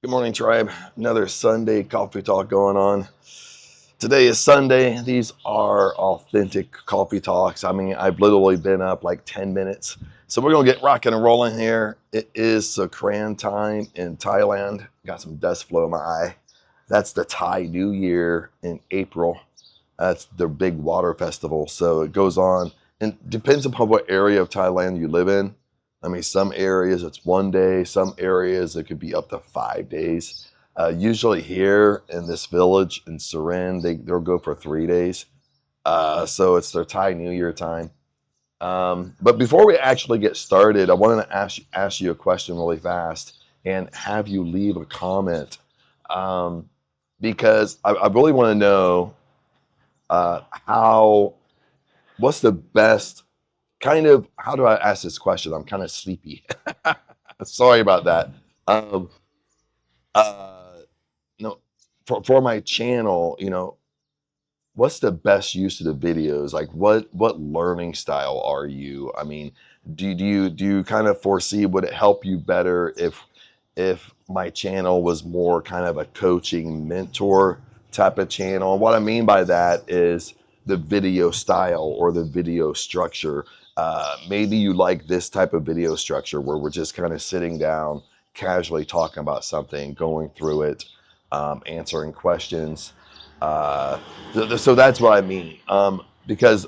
Good morning, tribe. Another Sunday coffee talk going on. Today is Sunday. These are authentic coffee talks. I mean, I've literally been up like 10 minutes. So we're going to get rocking and rolling here. It is Songkran time in Thailand. Got some dust flow in my eye. That's the Thai New Year in April. That's the big water festival. So it goes on and depends upon what area of Thailand you live in. I mean, some areas it's one day, some areas it could be up to 5 days. Usually here in this village in Surin, they'll go for 3 days. So it's their Thai New Year time. But before we actually get started, I wanted to ask you a question really fast and have you leave a comment because I really want to know how what's the best kind of how do I ask this question? I'm kind of sleepy. Sorry about that. Um, uh, no, for my channel, what's the best use of the videos? Like, what learning style are you? I mean, do you kind of foresee would it help you better if my channel was more kind of a coaching mentor type of channel? And what I mean by that is the video style or the video structure. Maybe you like this type of video structure where we're just kind of sitting down, casually talking about something, going through it, answering questions. So that's what I mean. Because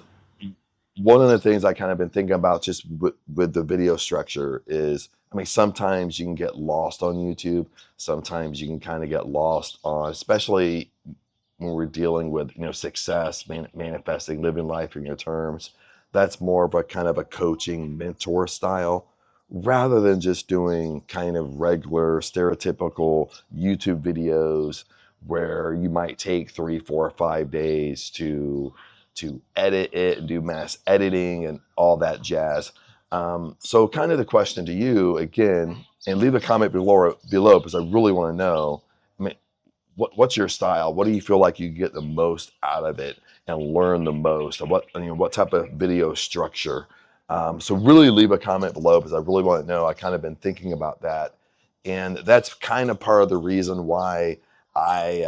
one of the things I kind of been thinking about just with the video structure is, I mean, sometimes you can get lost on YouTube. Sometimes you can kind of get lost on, especially when we're dealing with, success, manifesting, living life in your terms. That's more of a kind of a coaching mentor style rather than just doing kind of regular stereotypical YouTube videos where you might take 3, 4, 5 days to edit it and do mass editing and all that jazz. So kind of the question to you again, and leave a comment below because I really want to know. I mean, what's your style? What do you feel like you get the most out of it and learn the most? And what type of video structure? So really leave a comment below because I really want to know. I kind of been thinking about that, and that's kind of part of the reason why I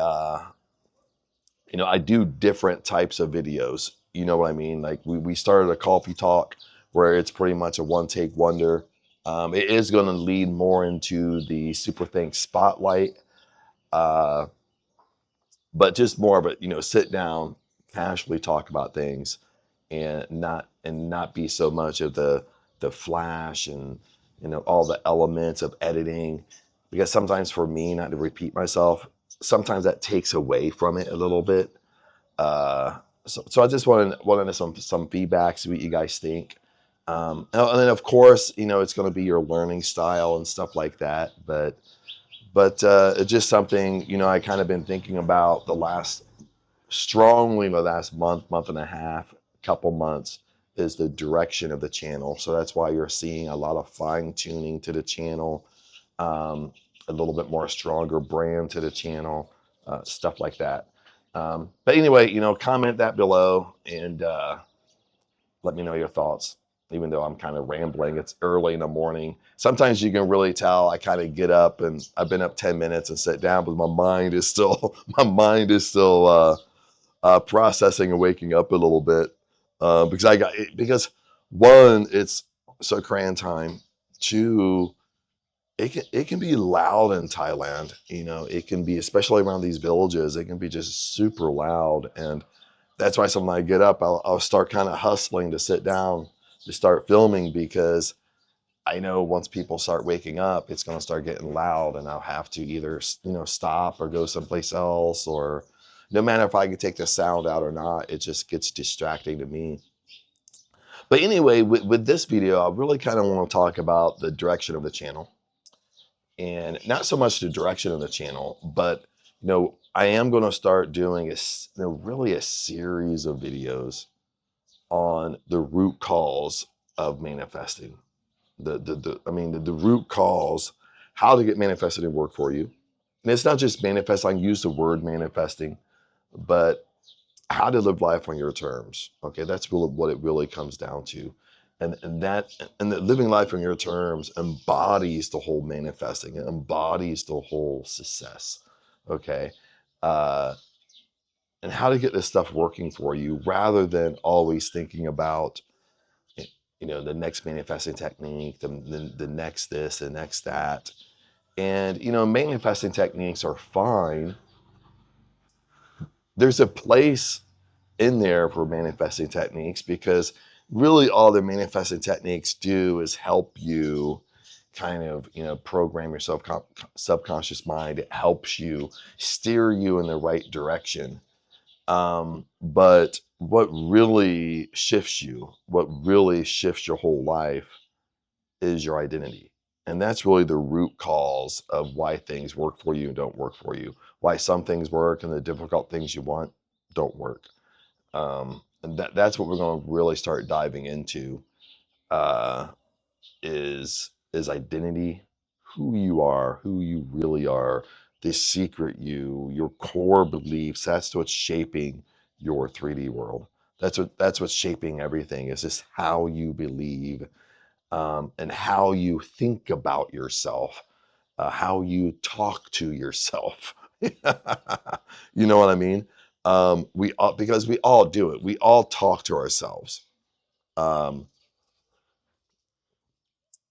I do different types of videos. You know what I mean? Like we started a coffee talk where it's pretty much a one take wonder. It is going to lead more into the Super Think Spotlight, uh, but just more of a sit down, casually talk about things, and not be so much of the flash and all the elements of editing, because sometimes for me, not to repeat myself, sometimes that takes away from it a little bit. So I just wanted some feedback, see what you guys think. And then of course, it's going to be your learning style and stuff like that. But it's just something I kind of been thinking about strongly the last month and a half, couple months, is the direction of the channel. So that's why you're seeing a lot of fine tuning to the channel, a little bit more stronger brand to the channel, stuff like that. But anyway, comment that below and let me know your thoughts. Even though I'm kind of rambling, it's early in the morning. Sometimes you can really tell I kind of get up and I've been up 10 minutes and sit down, but my mind is still processing and waking up a little bit because one, it's Songkran time. Two, it can be loud in Thailand. It can be, especially around these villages, it can be just super loud. And that's why sometimes I get up, I'll start kind of hustling to sit down to start filming, because I know once people start waking up, it's going to start getting loud and I'll have to either, stop or go someplace else, or no matter if I can take the sound out or not, it just gets distracting to me. But anyway, with this video, I really kind of want to talk about the direction of the channel, and not so much the direction of the channel, but I am going to start doing really a series of videos on the root cause of manifesting. The root cause, how to get manifesting to work for you. And it's not just manifest. I can use the word manifesting, but how to live life on your terms. Okay, that's really what it really comes down to. And that living life on your terms embodies the whole manifesting. It embodies the whole success. Okay. Uh, and how to get this stuff working for you rather than always thinking about, the next manifesting technique, the next this, the next that. And, manifesting techniques are fine. There's a place in there for manifesting techniques because really all the manifesting techniques do is help you kind of, program your subconscious mind. It helps you steer you in the right direction. But what really shifts your whole life is your identity. And that's really the root cause of why things work for you and don't work for you, why some things work and the difficult things you want don't work. And that's what we're going to really start diving into, uh, is identity, who you really are, the secret you, your core beliefs. That's what's shaping your 3D world. That's what's shaping everything. Is just how you believe, and how you think about yourself, how you talk to yourself. You know what I mean? Because we all do it. We all talk to ourselves. Um,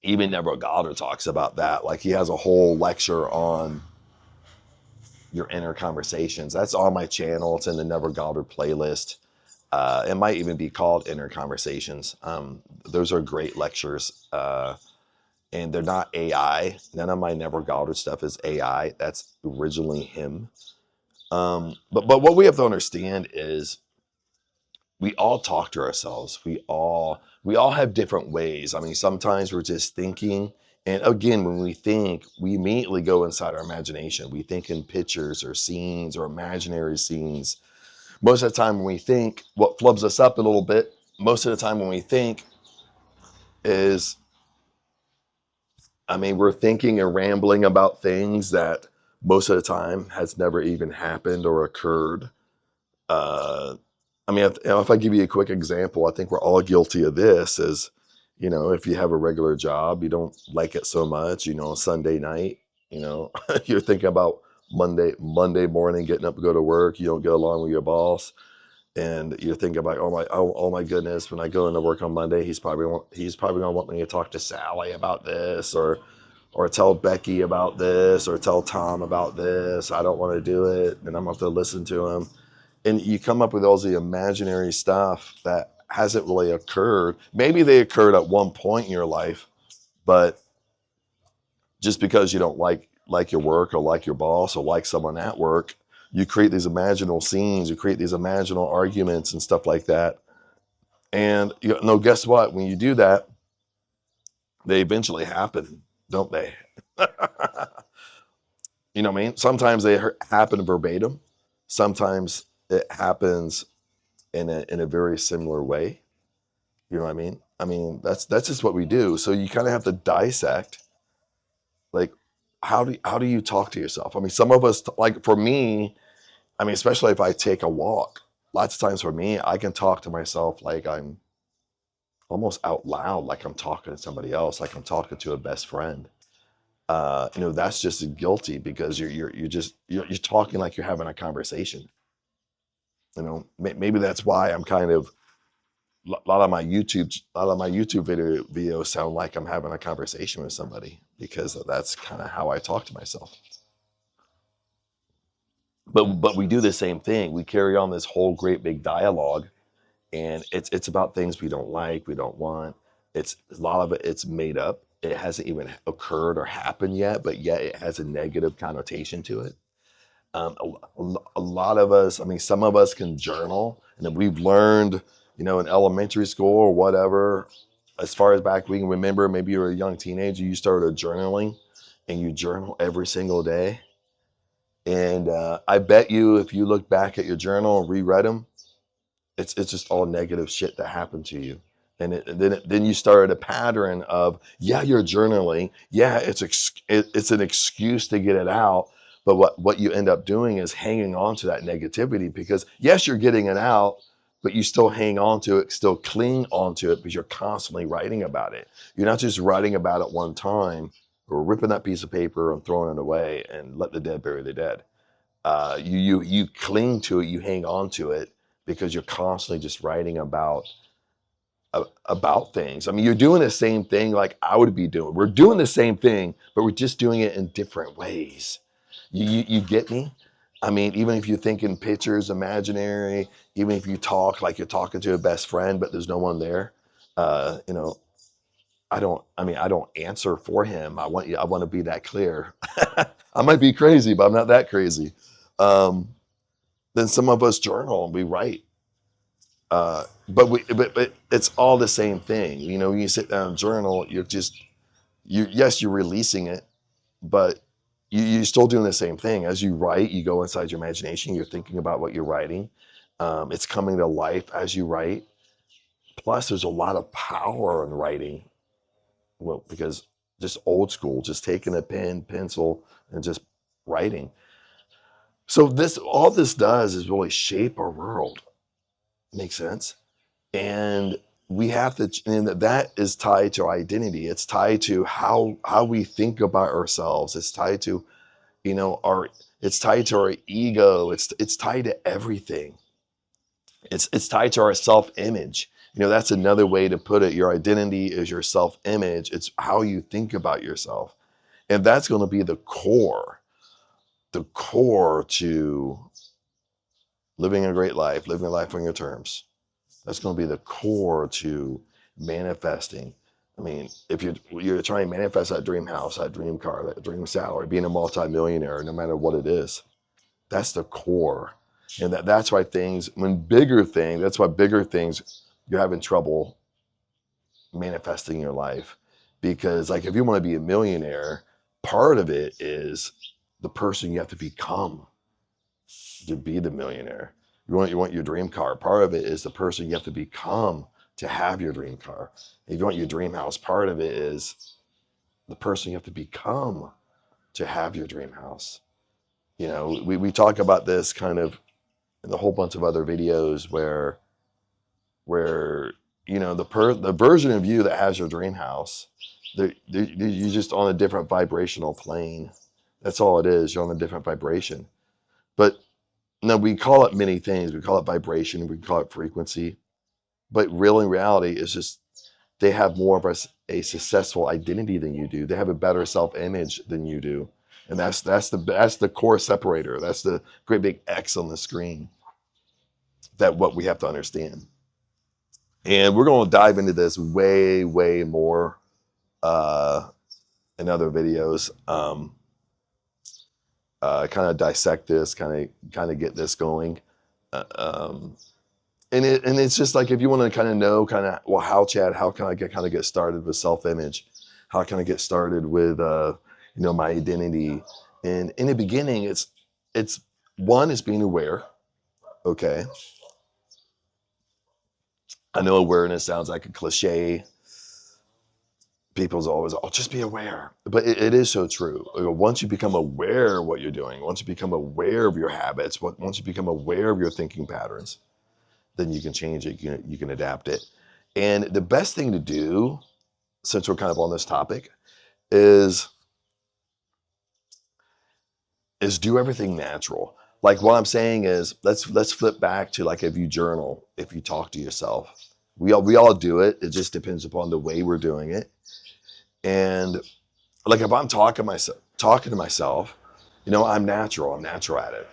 Even Neville Goddard talks about that. Like he has a whole lecture on your inner conversations. That's on my channel. It's in the Neville Goddard playlist. It might even be called Inner Conversations. Those are great lectures. And they're not AI. None of my Neville Goddard stuff is AI. That's originally him. But what we have to understand is we all talk to ourselves. We all have different ways. I mean, sometimes we're just thinking, and again, when we think, we immediately go inside our imagination. We think in pictures or scenes or imaginary scenes. Most of the time when we think, what flubs us up a little bit, most of the time when we think is, I mean, we're thinking and rambling about things that most of the time has never even happened or occurred. Uh, I mean, if I give you a quick example, I think we're all guilty of this. Is, if you have a regular job, you don't like it so much. Sunday night, you're thinking about Monday morning, getting up to go to work. You don't get along with your boss, and you're thinking about, oh my goodness, when I go into work on Monday, he's probably gonna want me to talk to Sally about this, or tell Becky about this, or tell Tom about this. I don't want to do it, and I'm gonna have to listen to him. And you come up with all the imaginary stuff that hasn't really occurred. Maybe they occurred at one point in your life, but just because you don't like your work or like your boss or like someone at work, you create these imaginal scenes, you create these imaginal arguments and stuff like that. And guess what? When you do that, they eventually happen, don't they? You know what I mean? Sometimes they happen verbatim. Sometimes it happens in a very similar way. You know what I mean? I mean, that's just what we do. So you kind of have to dissect, like, how do you talk to yourself? I mean, some of us, like for me, I mean, especially if I take a walk, lots of times for me, I can talk to myself like I'm almost out loud, like I'm talking to somebody else, like I'm talking to a best friend. That's just guilty because you're talking like you're having a conversation. Maybe that's why I'm kind of, a lot of my YouTube videos sound like I'm having a conversation with somebody, because that's kind of how I talk to myself. But we do the same thing. We carry on this whole great big dialogue, and it's about things we don't like, we don't want. It's a lot of it. It's made up. It hasn't even occurred or happened yet, but yet it has a negative connotation to it. A lot of us, I mean, some of us can journal, and then we've learned, in elementary school or whatever, as far as back we can remember, maybe you're a young teenager, you started journaling, and you journal every single day. And I bet you, if you look back at your journal and reread them, it's just all negative shit that happened to you. And then you started a pattern of, yeah, you're journaling. Yeah, it's an excuse to get it out. But what you end up doing is hanging on to that negativity, because yes, you're getting it out, but you still hang on to it, still cling on to it because you're constantly writing about it. You're not just writing about it one time or ripping that piece of paper and throwing it away and let the dead bury the dead. You cling to it, you hang on to it because you're constantly just writing about things. I mean, you're doing the same thing like I would be doing. We're doing the same thing, but we're just doing it in different ways. You get me? I mean, even if you think in pictures, imaginary, even if you talk like you're talking to a best friend, but there's no one there, you know, I don't answer for him. I want to be that clear. I might be crazy, but I'm not that crazy. Um, then some of us journal and we write. But it's all the same thing. You know, when you sit down and journal, yes, you're releasing it, but you're still doing the same thing. As you write, you go inside your imagination, you're thinking about what you're writing. It's coming to life as you write. Plus, there's a lot of power in writing. Well, because just old school, just taking a pen, pencil, and just writing. So all this does is really shape our world. Makes sense? And we have to, and that is tied to our identity. It's tied to how we think about ourselves. It's tied to, it's tied to our ego. It's tied to everything. It's tied to our self-image. That's another way to put it. Your identity is your self-image. It's how you think about yourself. And that's going to be the core to living a great life, living a life on your terms. That's going to be the core to manifesting. I mean, if you're trying to manifest that dream house, that dream car, that dream salary, being a multimillionaire, no matter what it is, that's the core. And that's why that's why bigger things, you're having trouble manifesting your life. Because like, if you want to be a millionaire, part of it is the person you have to become to be the millionaire. You want your dream car. Part of it is the person you have to become to have your dream car. If you want your dream house, part of it is the person you have to become to have your dream house. We talk about this kind of in a whole bunch of other videos where the version of you that has your dream house, you're just on a different vibrational plane. That's all it is. You're on a different vibration. But no, we call it many things. We call it vibration. We call it frequency. But in reality, it's just they have more of a successful identity than you do. They have a better self-image than you do. And that's the core separator. That's the great big X on the screen. That what we have to understand. And we're going to dive into this way, way more in other videos. Kind of dissect this, kind of get this going. And it's just like, if you want to kind of know how can I get started with self-image? How can I get started with my identity? And in the beginning, it's one is being aware. Okay. I know awareness sounds like a cliche. People's always, just be aware. But it is so true. Once you become aware of what you're doing, once you become aware of your habits, once you become aware of your thinking patterns, then you can change it, you can adapt it. And the best thing to do, since we're kind of on this topic, is do everything natural. Like, what I'm saying is, let's flip back to, like, if you journal, if you talk to yourself. We all do it. It just depends upon the way we're doing it. And like, if I'm talking to myself, I'm natural at it.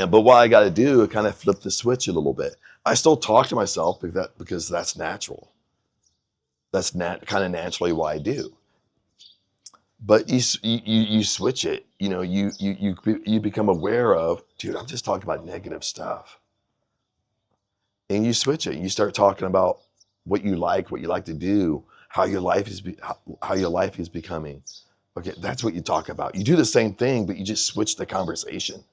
But what I got to do is kind of flip the switch a little bit. I still talk to myself because that's natural. That's kind of naturally what I do. But you switch it. You become aware of, dude, I'm just talking about negative stuff. And you switch it. You start talking about what you like to do, how your life is becoming. Okay, that's what you talk about. You do the same thing, but you just switch the conversation.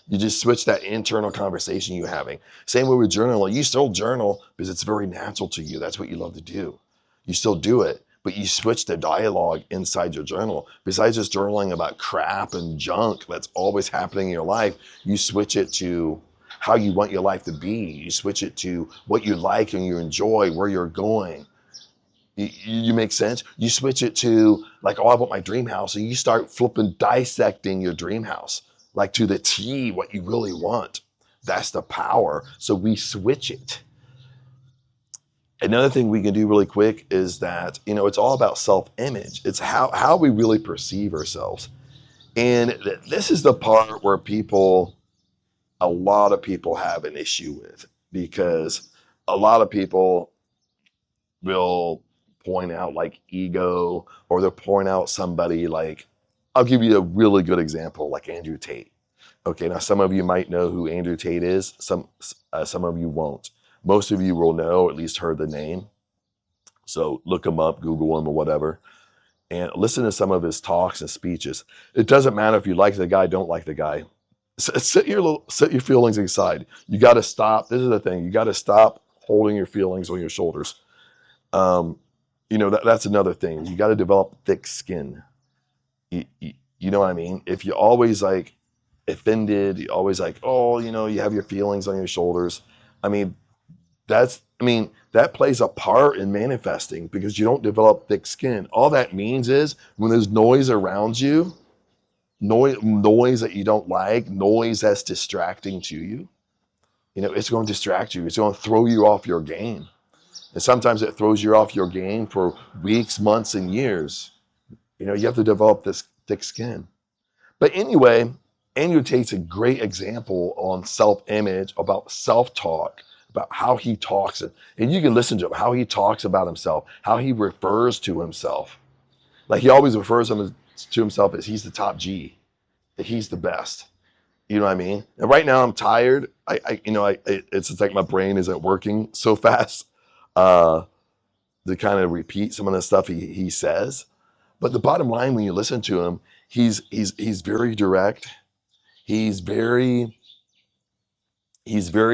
You just switch that internal conversation you're having. Same way with journaling. You still journal because it's very natural to you. That's what you love to do. You still do it, but you switch the dialogue inside your journal. Besides just journaling about crap and junk that's always happening in your life, you switch it to, how you want your life to be. You switch it to what you like and you enjoy, where you're going. You make sense? You switch it to like, oh, I want my dream house, and you start flipping, dissecting your dream house, like to the T, what you really want. That's the power. So we switch it. Another thing we can do really quick is that, it's all about self-image. It's how we really perceive ourselves. And this is the part where a lot of people have an issue with, because a lot of people will point out like ego, or they'll point out somebody like, I'll give you a really good example, like Andrew Tate. Okay, now some of you might know who Andrew Tate is. Some of you won't. Most of you will know, or at least heard the name. So look him up, Google him or whatever, and listen to some of his talks and speeches. It doesn't matter if you like the guy, don't like the guy. Set your feelings aside. You got to stop. This is the thing. You got to stop holding your feelings on your shoulders. That's another thing. You got to develop thick skin. You know what I mean? If you always like offended, you always like, oh, you have your feelings on your shoulders. That plays a part in manifesting, because you don't develop thick skin. All that means is when there's noise around you, noise that you don't like, noise that's distracting to you, it's going to distract you. It's going to throw you off your game. And sometimes it throws you off your game for weeks, months, and years. You have to develop this thick skin. But anyway, Andrew Tate's a great example on self-image, about self-talk, about how he talks. And you can listen to him, how he talks about himself, how he refers to himself. Like he always refers to himself as he's the top G, that he's the best. You know what I mean? And right now I'm tired. It's like my brain isn't working so fast to kind of repeat some of the stuff he says. But the bottom line, when you listen to him, he's very direct. He's very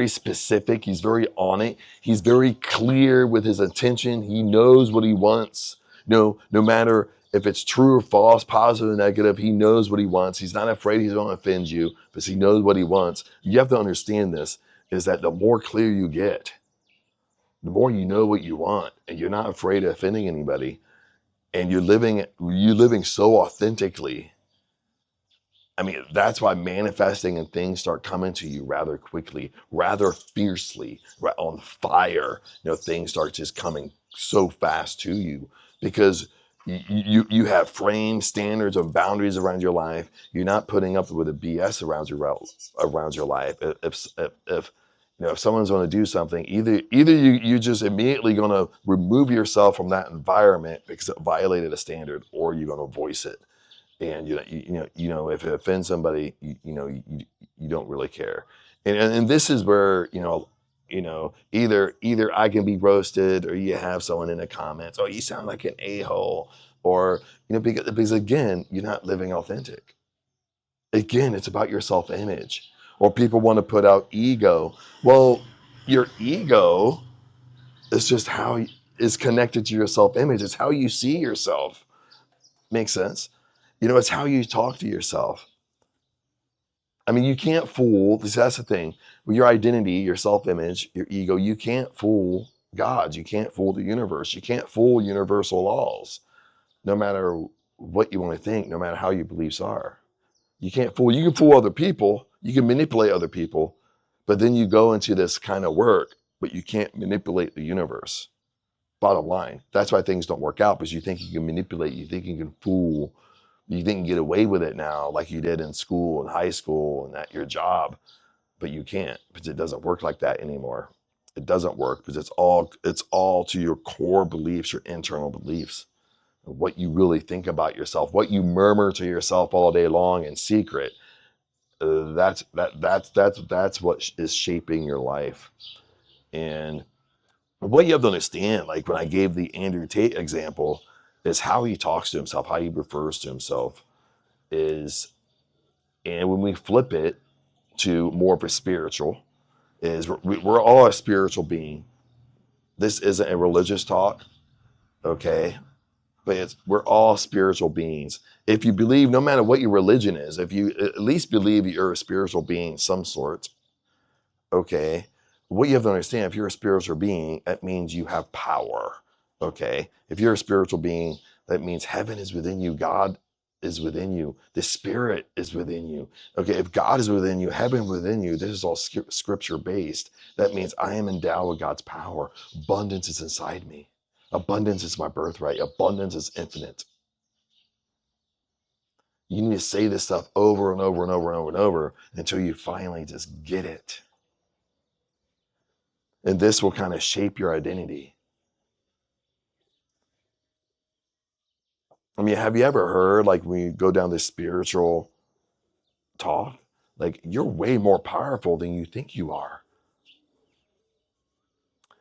specific. He's very on it. He's very clear with his intention. He knows what he wants. No matter if it's true or false, positive or negative, he knows what he wants. He's not afraid he's going to offend you, because he knows what he wants. You have to understand this, is that the more clear you get, the more you know what you want, and you're not afraid of offending anybody, and you're living so authentically. That's why manifesting and things start coming to you rather quickly, rather fiercely, right on fire. Things start just coming so fast to you, because you have framed standards and boundaries around your life. You're not putting up with the BS around your life. If someone's going to do something, either you're just immediately going to remove yourself from that environment because it violated a standard, or you're going to voice it. And if it offends somebody, you don't really care. And this is where either I can be roasted, or you have someone in the comments, oh, you sound like an a-hole, or because again, you're not living authentic. Again, it's about your self-image. Or people want to put out ego. Well, your ego is just how is connected to your self-image. It's how you see yourself. Makes sense? It's how you talk to yourself. You can't fool, that's the thing, with your identity, your self-image, your ego, you can't fool God. You can't fool the universe. You can't fool universal laws, no matter what you want to think, no matter how your beliefs are. You can fool other people, you can manipulate other people, but then you go into this kind of work, but you can't manipulate the universe. Bottom line. That's why things don't work out, because you think you can manipulate, you think you can fool, you think you can get away with it now, like you did in school and high school and at your job, but you can't, because it doesn't work like that anymore. It doesn't work, because it's all to your core beliefs, your internal beliefs, what you really think about yourself, what you murmur to yourself all day long in secret. That's what is shaping your life. And what you have to understand, like when I gave the Andrew Tate example, is how he talks to himself, how he refers to himself is, and when we flip it to more of a spiritual, is we're all a spiritual being. This isn't a religious talk, okay? But we're all spiritual beings. If you believe, no matter what your religion is, if you at least believe you're a spiritual being of some sort, Okay. What you have to understand, if you're a spiritual being, that means you have power. Okay. If you're a spiritual being, that means heaven is within you. God is within you. The spirit is within you. Okay. If God is within you, heaven within you, this is all scripture based. That means I am endowed with God's power. Abundance is inside me. Abundance is my birthright. Abundance is infinite. You need to say this stuff over and over and over and over and over until you finally just get it. And this will kind of shape your identity. I mean, have you ever heard, like, when you go down this spiritual talk, like, you're way more powerful than you think you are.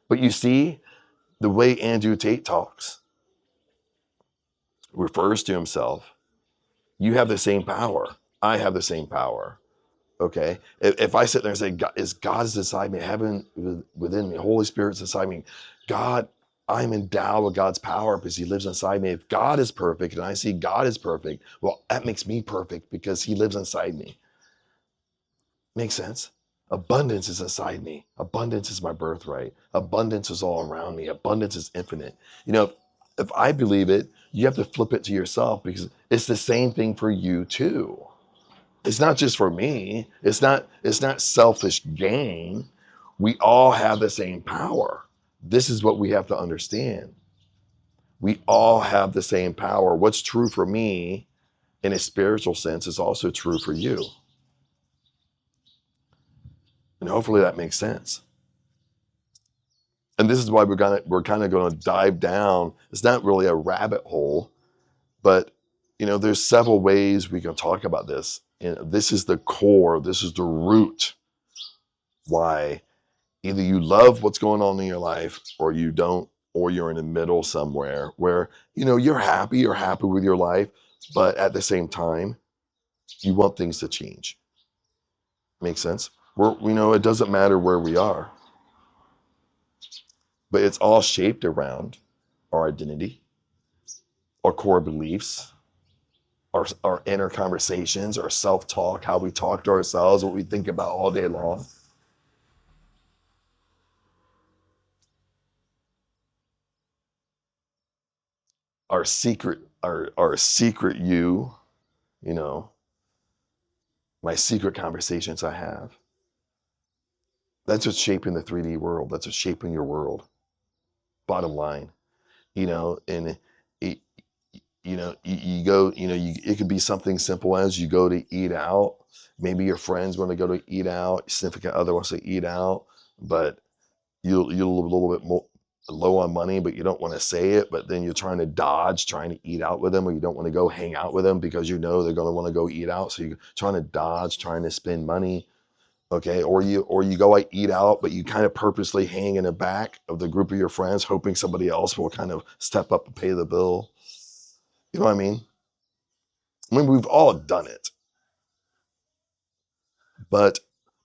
But you see, the way Andrew Tate talks, refers to himself, you have the same power. I have the same power. Okay. If I sit there and say, God is inside me, heaven within me, Holy Spirit's inside me, God, I'm endowed with God's power because he lives inside me. If God is perfect and I see God is perfect, well, that makes me perfect because he lives inside me. Makes sense? Abundance is inside me. Abundance is my birthright. Abundance is all around me. Abundance is infinite. You know, if I believe it, you have to flip it to yourself because it's the same thing for you too. It's not just for me. It's not selfish gain. We all have the same power. This is what we have to understand. We all have the same power. What's true for me in a spiritual sense is also true for you. And hopefully that makes sense. And this is why we're kind of going to dive down. It's not really a rabbit hole, but there's several ways we can talk about this. And this is the core, this is the root why either you love what's going on in your life or you don't, or you're in the middle somewhere where, you're happy with your life, but at the same time, you want things to change. Make sense? It doesn't matter where we are, but it's all shaped around our identity, our core beliefs, our inner conversations, our self-talk, how we talk to ourselves, what we think about all day long. Our secret you, my secret conversations I have. That's what's shaping the 3D world. That's what's shaping your world. Bottom line, and it, you go, it could be something simple as you go to eat out. Maybe your friends want to go to eat out, your significant other wants to eat out, but you're a little bit more low on money, but you don't want to say it, but then you're trying to eat out with them, or you don't want to go hang out with them because they're going to want to go eat out. So you're trying to spend money. Okay. Or you go eat out, but you kind of purposely hang in the back of the group of your friends, hoping somebody else will kind of step up and pay the bill. You know what I mean? I mean, we've all done it, but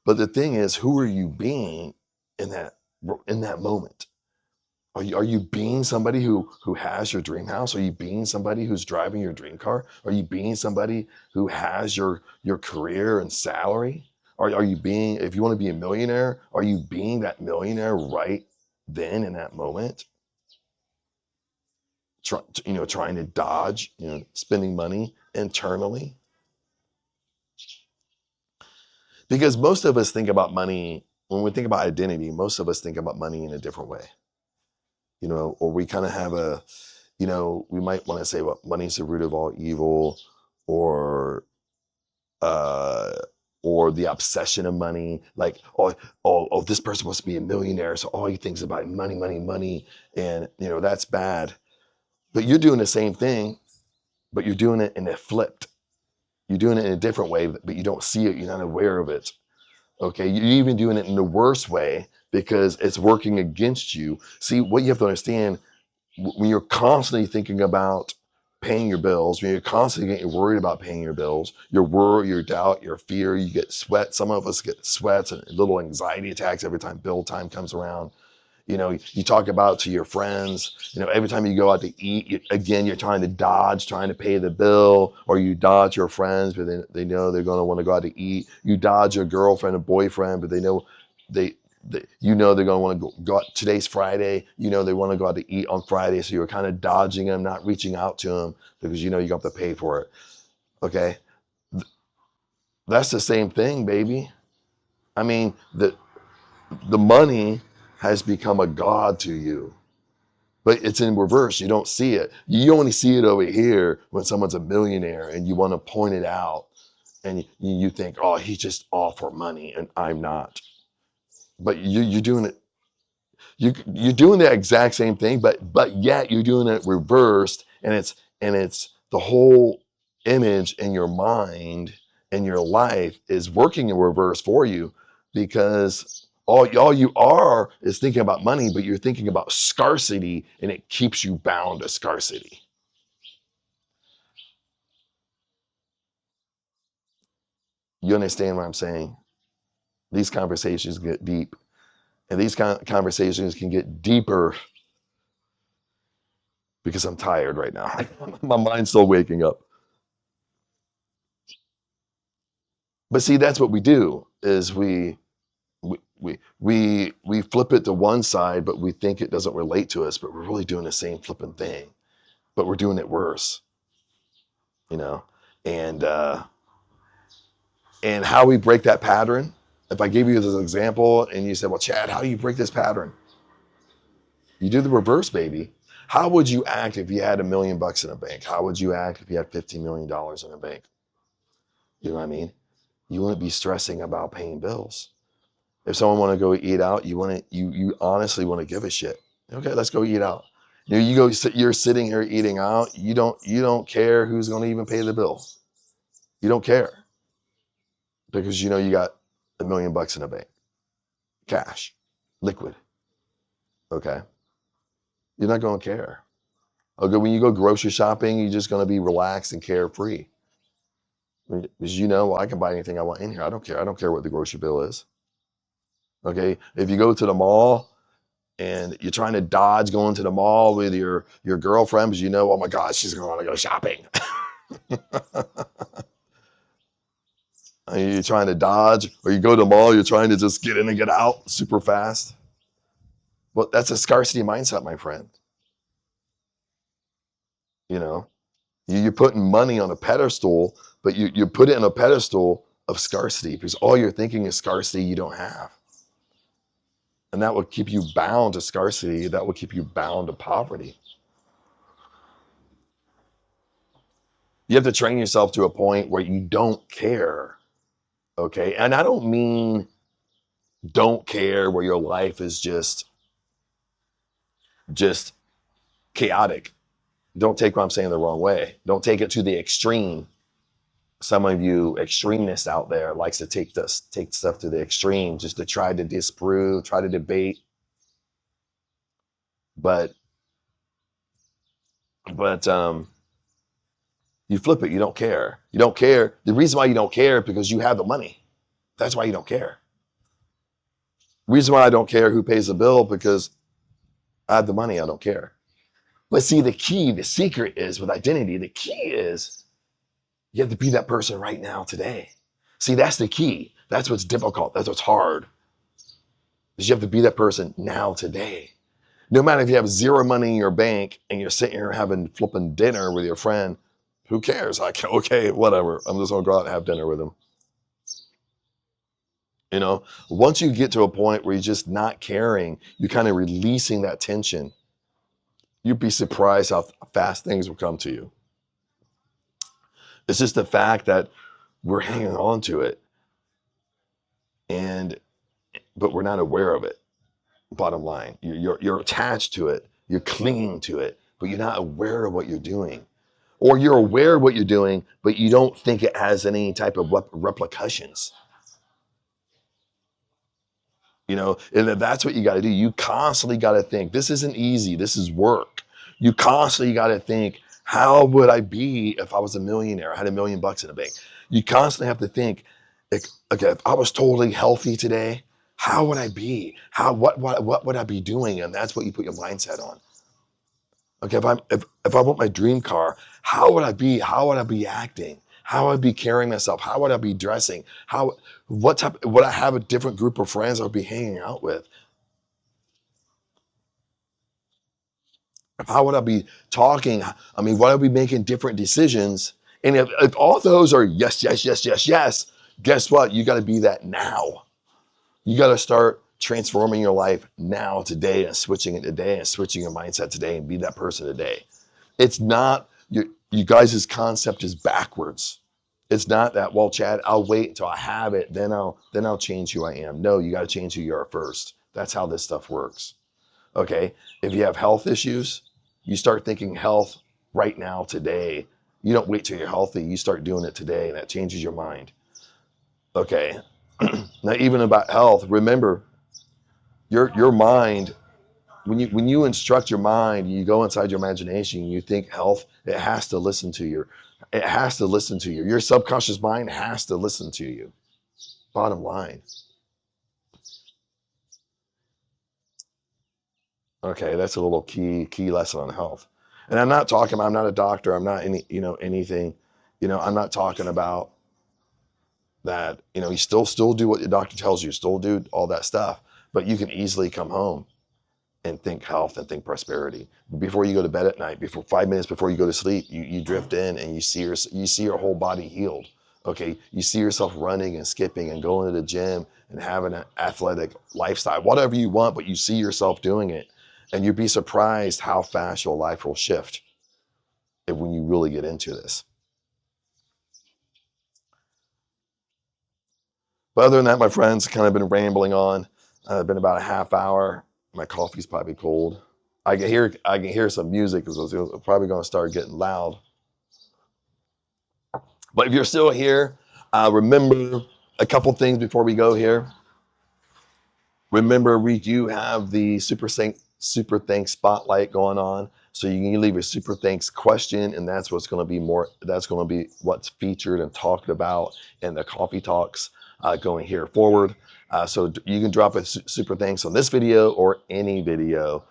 the thing is, who are you being in that moment? Are you being somebody who has your dream house? Are you being somebody who's driving your dream car? Are you being somebody who has your career and salary? Are you being, if you want to be a millionaire, are you being that millionaire right then in that moment? Trying to dodge, spending money internally? Because most of us think about money, when we think about identity, most of us think about money in a different way. Or we kind of have we might want to say, well, money's the root of all evil, or the obsession of money. Like, this person wants to be a millionaire, so all he thinks about money, money, money, and that's bad. But you're doing the same thing, but you're doing it in a flipped. You're doing it in a different way, but you don't see it. You're not aware of it. Okay, you're even doing it in the worst way because it's working against you. See, what you have to understand, when you're constantly thinking about paying your bills, when you're constantly getting worried about paying your bills, your worry, your doubt, your fear, you get sweat. Some of us get sweats and little anxiety attacks every time bill time comes around. You talk about to your friends, every time you go out to eat, you're trying to pay the bill, or you dodge your friends, but they know they're going to want to go out to eat. You dodge your girlfriend and boyfriend, but they know you know they're going to want to go out. Today's Friday. You know they want to go out to eat on Friday, so you're kind of dodging them, not reaching out to them because you know you got to pay for it. Okay, that's the same thing, baby. I mean, the money has become a god to you, but it's in reverse. You don't see it. You only see it over here when someone's a millionaire and you want to point it out, and you think, oh, he's just all for money, and I'm not. But you're doing it. You're doing the exact same thing, but yet you're doing it reversed, and it's the whole image in your mind and your life is working in reverse for you because all you are is thinking about money, but you're thinking about scarcity, and it keeps you bound to scarcity. You understand what I'm saying? These conversations get deep, and these conversations can get deeper because I'm tired right now. My mind's still waking up. But see, that's what we do is we flip it to one side, but we think it doesn't relate to us, but we're really doing the same flipping thing, but we're doing it worse, you know? And and how we break that pattern, if I gave you this example and you said, well, Chad, how do you break this pattern? You do the reverse, baby. How would you act if you had $1 million in a bank? How would you act if you had $50 million in a bank? You know what I mean? You wouldn't be stressing about paying bills. If someone want to go eat out, you honestly want to give a shit. Okay, let's go eat out. You're sitting here eating out. You don't care who's going to even pay the bill. You don't care because you know you got $1 million in the bank, cash, liquid. Okay, you're not going to care. Okay, when you go grocery shopping, you're just going to be relaxed and carefree because you know, well, I can buy anything I want in here. I don't care. I don't care what the grocery bill is. Okay, if you go to the mall and you're trying to dodge going to the mall with your girlfriend because you know, oh my God, she's going to go shopping. And you're trying to dodge, or you go to the mall, you're trying to just get in and get out super fast. Well, that's a scarcity mindset, my friend. You know, you're putting money on a pedestal, but you put it on a pedestal of scarcity because all you're thinking is scarcity you don't have. And that will keep you bound to scarcity. That will keep you bound to poverty. You have to train yourself to a point where you don't care. Okay. And I don't mean don't care where your life is just chaotic. Don't take what I'm saying the wrong way. Don't take it to the extreme. Some of you extremists out there likes to take stuff to the extreme just to try to disprove, try to debate. But you flip it. You don't care. You don't care. The reason why you don't care is because you have the money. That's why you don't care. The reason why I don't care who pays the bill because I have the money. I don't care. But see, the secret is with identity. The key is you have to be that person right now, today. See, that's the key. That's what's difficult. That's what's hard. Is you have to be that person now, today. No matter if you have zero money in your bank and you're sitting here having flipping dinner with your friend, who cares? Like, okay, whatever. I'm just gonna go out and have dinner with him. You know, once you get to a point where you're just not caring, you're kind of releasing that tension. You'd be surprised how fast things will come to you. It's just the fact that we're hanging on to it, but we're not aware of it. Bottom line, you're attached to it, you're clinging to it, but you're not aware of what you're doing. Or you're aware of what you're doing, but you don't think it has any type of repercussions. You know, and that's what you got to do. You constantly got to think, this isn't easy. This is work. You constantly got to think, how would I be if I was a millionaire? I had $1 million in the bank. You constantly have to think, okay, if I was totally healthy today, how would I be? What would I be doing? And that's what you put your mindset on. Okay, if I want my dream car, how would I be? How would I be acting? How would I be carrying myself? How would I be dressing? What type, would I have a different group of friends I would be hanging out with? How would I be talking? I mean, would I be making different decisions? And if all those are yes, yes, yes, yes, yes, guess what? You got to be that now. You got to start transforming your life now, today, and switching it today, and switching your mindset today, and be that person today. It's not, you guys' concept is backwards. It's not that, well, Chad, I'll wait until I have it, then I'll change who I am. No, you got to change who you are first. That's how this stuff works. Okay? If you have health issues, you start thinking health right now, today. You don't wait till you're healthy. You start doing it today, and that changes your mind. Okay? Now, even about health, remember, your mind, when you instruct your mind, you go inside your imagination, you think health, it has to listen to you. It has to listen to you. Your subconscious mind has to listen to you. Bottom line. Okay, that's a little key lesson on health. And I'm not talking about, I'm not a doctor, I'm not anything, I'm not talking about that, you still do what your doctor tells you, still do all that stuff, but you can easily come home and think health and think prosperity. Before you go to bed at night, before 5 minutes before you go to sleep, you drift in and you see your whole body healed. Okay, you see yourself running and skipping and going to the gym and having an athletic lifestyle, whatever you want, but you see yourself doing it, and you'd be surprised how fast your life will shift when you really get into this. But other than that, my friends, kind of been rambling on. Been about a half hour. My coffee's probably cold. I can hear some music because it's probably going to start getting loud. But if you're still here, remember a couple things before we go here. Remember, we do have the Super Thanks Spotlight going on. So you can leave a Super Thanks question, and that's what's going to be that's going to be what's featured and talked about in the coffee talks going here forward. So you can drop a Super Thanks on this video or any video,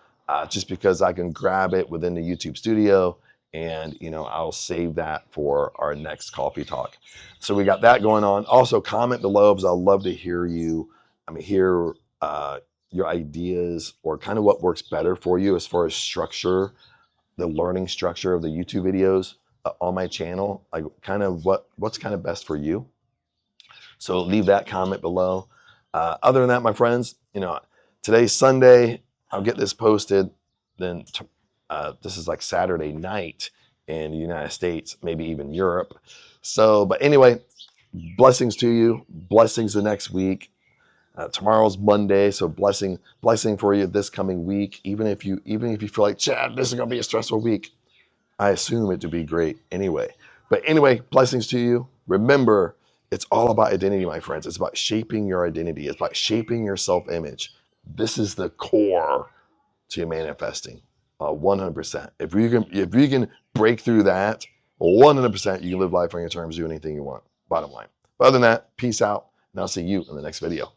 just because I can grab it within the YouTube studio, and I'll save that for our next coffee talk. So we got that going on. Also, comment below, because I'd love to hear you. Hear your ideas, or kind of what works better for you as far as structure, the learning structure of the YouTube videos on my channel, like kind of what's kind of best for you. So leave that comment below. Other than that, my friends, today's Sunday. I'll get this posted. Then this is like Saturday night in the United States, maybe even Europe. So, but anyway, blessings to you. Blessings the next week. Tomorrow's Monday, so blessing for you this coming week. Even if you feel like, Chad, this is gonna be a stressful week, I assume it to be great anyway. But anyway, blessings to you. Remember, it's all about identity, my friends. It's about shaping your identity. It's about shaping your self-image. This is the core to manifesting, 100%. If you can break through that, 100%, you can live life on your terms, do anything you want. Bottom line. But other than that, peace out, and I'll see you in the next video.